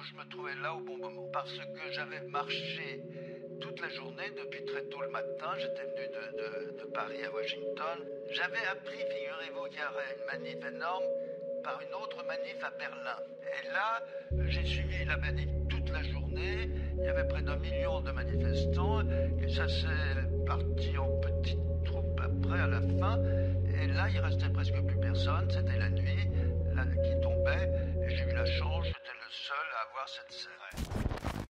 que je me trouvais là au bon moment. Parce que j'avais marché toute la journée, depuis très tôt le matin. J'étais venu de Paris à Washington. J'avais appris, figurez-vous, qu'il y aurait une manif énorme par une autre manif à Berlin. Et là, j'ai suivi la manif toute la journée. Il y avait près d'1 million de manifestants. Et ça s'est parti en petites troupes après, à la fin. Et là, il restait presque plus personne. C'était la nuit qui tombait. Et j'ai eu la chance, j'étais le seul à avoir cette sirène.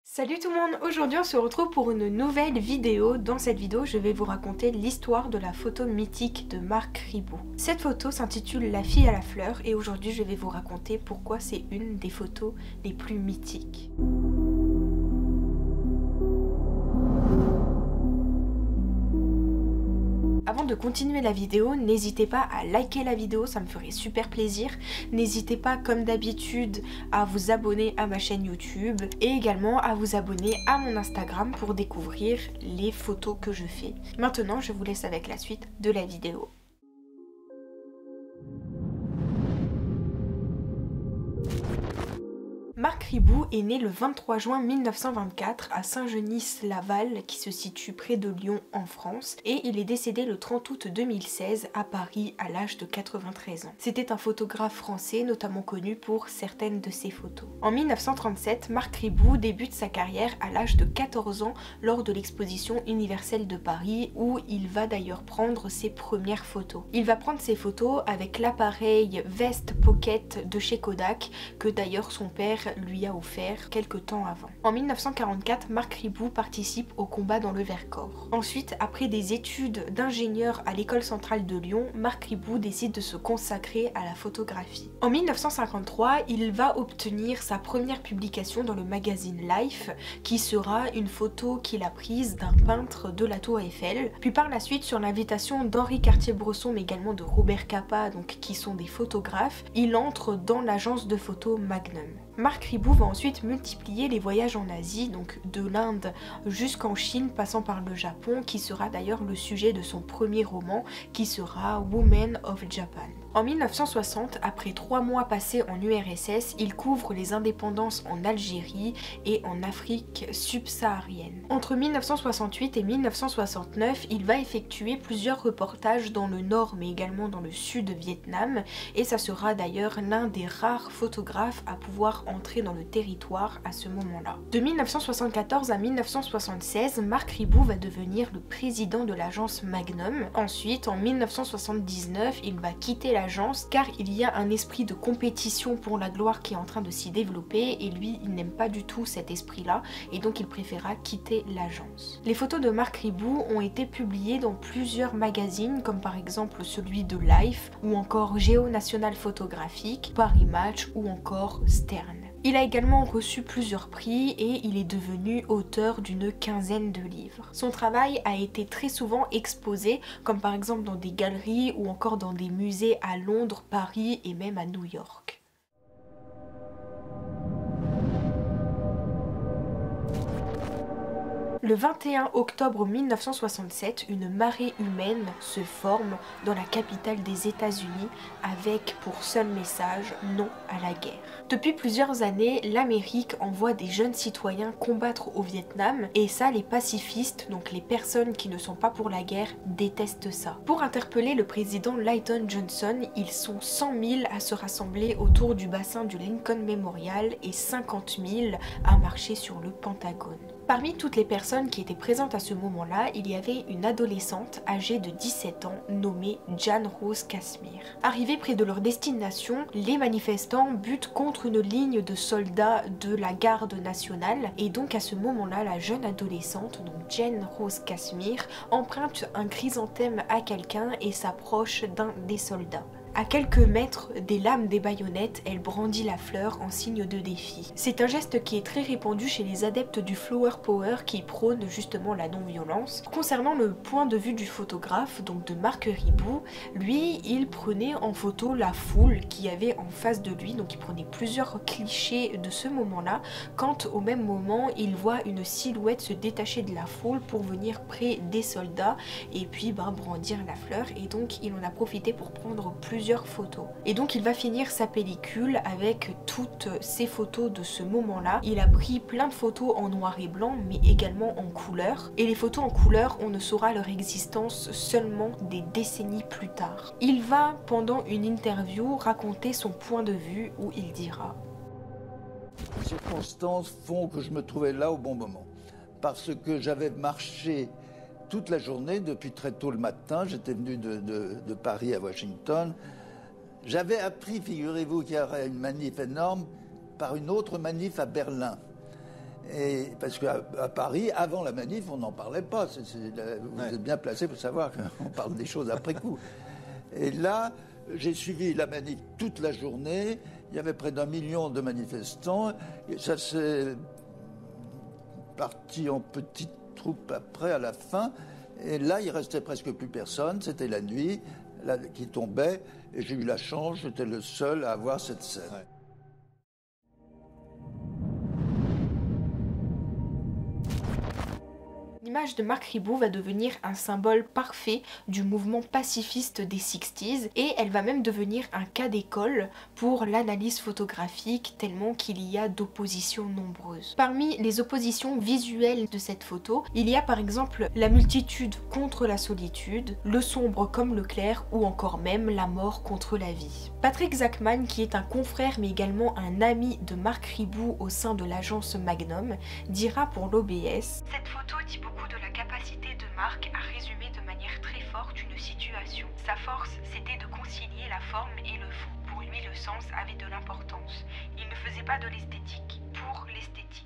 Salut tout le monde, aujourd'hui on se retrouve pour une nouvelle vidéo. Dans cette vidéo, je vais vous raconter l'histoire de la photo mythique de Marc Ribot. Cette photo s'intitule La fille à la fleur et aujourd'hui je vais vous raconter pourquoi c'est une des photos les plus mythiques. Avant de continuer la vidéo, n'hésitez pas à liker la vidéo, ça me ferait super plaisir. N'hésitez pas comme d'habitude à vous abonner à ma chaîne YouTube et également à vous abonner à mon Instagram pour découvrir les photos que je fais. Maintenant, je vous laisse avec la suite de la vidéo. Marc Ribot est né le 23 juin 1924 à Saint-Genis-Laval qui se situe près de Lyon en France et il est décédé le 30 août 2016 à Paris à l'âge de 93 ans. C'était un photographe français notamment connu pour certaines de ses photos. En 1937, Marc Ribot débute sa carrière à l'âge de 14 ans lors de l'exposition universelle de Paris où il va d'ailleurs prendre ses premières photos. Il va prendre ses photos avec l'appareil Vest Pocket de chez Kodak que d'ailleurs son père lui a offert quelques temps avant. En 1944, Marc Ribot participe au combat dans le Vercors. Ensuite, après des études d'ingénieur à l'école centrale de Lyon, Marc Ribot décide de se consacrer à la photographie. En 1953, il va obtenir sa première publication dans le magazine Life, qui sera une photo qu'il a prise d'un peintre de la Tour Eiffel. Puis par la suite, sur l'invitation d'Henri Cartier-Bresson, mais également de Robert Capa, donc qui sont des photographes, il entre dans l'agence de photo Magnum. Marc Ribot va ensuite multiplier les voyages en Asie, donc de l'Inde jusqu'en Chine, passant par le Japon, qui sera d'ailleurs le sujet de son premier roman, qui sera Women of Japan. En 1960, après 3 mois passés en URSS, il couvre les indépendances en Algérie et en Afrique subsaharienne. Entre 1968 et 1969, il va effectuer plusieurs reportages dans le nord mais également dans le sud Vietnam et ça sera d'ailleurs l'un des rares photographes à pouvoir entrer dans le territoire à ce moment-là. De 1974 à 1976, Marc Ribot va devenir le président de l'agence Magnum. Ensuite, en 1979, il va quitter l'agence car il y a un esprit de compétition pour la gloire qui est en train de s'y développer et lui il n'aime pas du tout cet esprit là et donc il préféra quitter l'agence. Les photos de Marc Ribot ont été publiées dans plusieurs magazines comme par exemple celui de Life ou encore Géo National Photographique, Paris Match ou encore Stern. Il a également reçu plusieurs prix et il est devenu auteur d'une quinzaine de livres. Son travail a été très souvent exposé, comme par exemple dans des galeries ou encore dans des musées à Londres, Paris et même à New York. Le 21 octobre 1967, une marée humaine se forme dans la capitale des États-Unis avec pour seul message « Non à la guerre ». Depuis plusieurs années, l'Amérique envoie des jeunes citoyens combattre au Vietnam et ça, les pacifistes, donc les personnes qui ne sont pas pour la guerre, détestent ça. Pour interpeller le président Lyndon Johnson, ils sont 100 000 à se rassembler autour du bassin du Lincoln Memorial et 50 000 à marcher sur le Pentagone. Parmi toutes les personnes qui étaient présentes à ce moment-là, il y avait une adolescente âgée de 17 ans nommée Jane Rose Cashmere. Arrivés près de leur destination, les manifestants butent contre une ligne de soldats de la garde nationale et donc à ce moment-là, la jeune adolescente, donc Jane Rose Cashmere, emprunte un chrysanthème à quelqu'un et s'approche d'un des soldats. À quelques mètres des lames des baïonnettes, elle brandit la fleur en signe de défi. C'est un geste qui est très répandu chez les adeptes du flower power qui prônent justement la non-violence. Concernant le point de vue du photographe, donc de Marc Ribot, lui, il prenait en photo la foule qui y avait en face de lui, donc il prenait plusieurs clichés de ce moment-là, quand au même moment, il voit une silhouette se détacher de la foule pour venir près des soldats et puis brandir la fleur et donc il en a profité pour prendre plusieurs plusieurs photos. Et donc il va finir sa pellicule avec toutes ces photos de ce moment-là. Il a pris plein de photos en noir et blanc, mais également en couleur. Et les photos en couleur, on ne saura leur existence seulement des décennies plus tard. Il va, pendant une interview, raconter son point de vue où il dira: les circonstances font que je me trouvais là au bon moment. Parce que j'avais marché toute la journée, depuis très tôt le matin, j'étais venu de Paris à Washington. J'avais appris, figurez-vous, qu'il y aurait une manif énorme par une autre manif à Berlin. Et parce qu'à Paris, avant la manif, on n'en parlait pas. Vous êtes bien placé pour savoir qu'on parle des choses après coup. Et là, j'ai suivi la manif toute la journée. Il y avait près d'1 million de manifestants. Et ça s'est parti en petites troupes après, à la fin. Et là, il restait presque plus personne. C'était la nuit qui tombait. Et j'ai eu la chance, j'étais le seul à avoir cette scène. Ouais. L'image de Marc Ribot va devenir un symbole parfait du mouvement pacifiste des 60s et elle va même devenir un cas d'école pour l'analyse photographique tellement qu'il y a d'oppositions nombreuses. Parmi les oppositions visuelles de cette photo, il y a par exemple la multitude contre la solitude, le sombre comme le clair ou encore même la mort contre la vie. Patrick Zachman, qui est un confrère mais également un ami de Marc Ribot au sein de l'agence Magnum, dira pour l'OBS: cette photo dit beaucoup de la capacité de Marc à résumer de manière très forte une situation. Sa force, c'était de concilier la forme et le fond. Pour lui, le sens avait de l'importance. Il ne faisait pas de l'esthétique pour l'esthétique.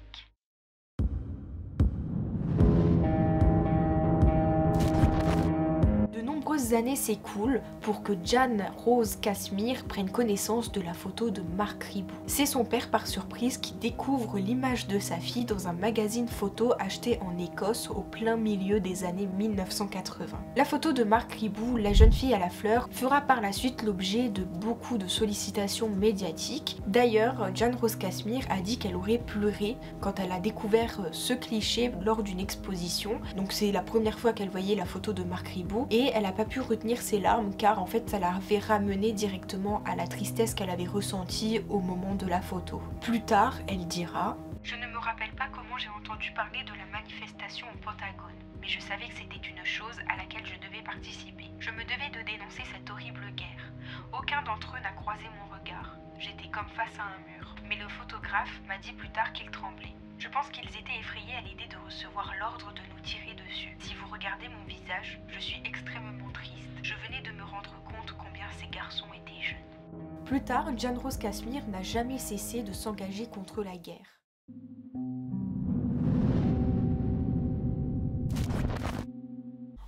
De nombreuses années s'écoulent pour que Jan Rose Kashmir prenne connaissance de la photo de Marc Ribot. C'est son père par surprise qui découvre l'image de sa fille dans un magazine photo acheté en Écosse au plein milieu des années 1980. La photo de Marc Ribot, la jeune fille à la fleur, fera par la suite l'objet de beaucoup de sollicitations médiatiques. D'ailleurs, Jan Rose Kashmir a dit qu'elle aurait pleuré quand elle a découvert ce cliché lors d'une exposition. Donc c'est la première fois qu'elle voyait la photo de Marc Ribot et elle n'a pas pu retenir ses larmes car en fait ça l'avait ramenée directement à la tristesse qu'elle avait ressentie au moment de la photo. Plus tard, elle dira: je ne me rappelle pas comment j'ai entendu parler de la manifestation au Pentagone, mais je savais que c'était une chose à laquelle je devais participer. Je me devais de dénoncer cette horrible guerre. Aucun d'entre eux n'a croisé mon regard. J'étais comme face à un mur. Mais le photographe m'a dit plus tard qu'il tremblait. Je pense qu'ils étaient effrayés à l'idée de recevoir l'ordre de nous tirer dessus. Si vous regardez mon visage, je suis extrêmement triste. Je venais de me rendre compte combien ces garçons étaient jeunes. Plus tard, Jan Rose Kashmir n'a jamais cessé de s'engager contre la guerre.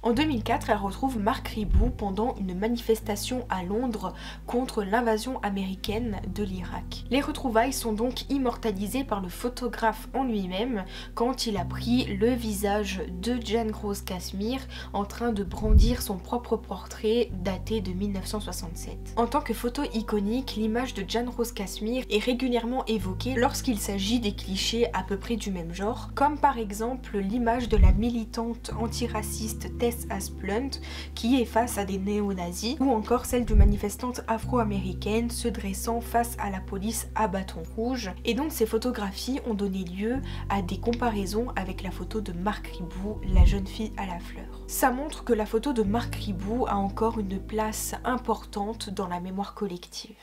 En 2004, elle retrouve Marc Ribot pendant une manifestation à Londres contre l'invasion américaine de l'Irak. Les retrouvailles sont donc immortalisées par le photographe en lui-même quand il a pris le visage de Jan Rose Kashmir en train de brandir son propre portrait daté de 1967. En tant que photo iconique, l'image de Jan Rose Kashmir est régulièrement évoquée lorsqu'il s'agit des clichés à peu près du même genre, comme par exemple l'image de la militante antiraciste Tess Asplund qui est face à des néo-nazis, ou encore celle de manifestantes afro-américaines se dressant face à la police à bâton rouge. Et donc ces photographies ont donné lieu à des comparaisons avec la photo de Marc Ribot, la jeune fille à la fleur. Ça montre que la photo de Marc Ribot a encore une place importante dans la mémoire collective.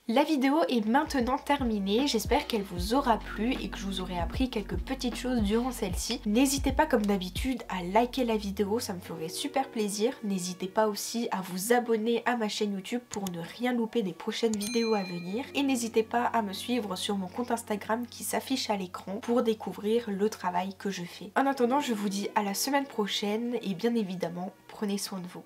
La vidéo est maintenant terminée, j'espère qu'elle vous aura plu et que je vous aurai appris quelques petites choses durant celle-ci. N'hésitez pas comme d'habitude à liker la vidéo, ça me ferait super plaisir. N'hésitez pas aussi à vous abonner à ma chaîne YouTube pour ne rien louper des prochaines vidéos à venir. Et n'hésitez pas à me suivre sur mon compte Instagram qui s'affiche à l'écran pour découvrir le travail que je fais. En attendant, je vous dis à la semaine prochaine et bien évidemment, prenez soin de vous.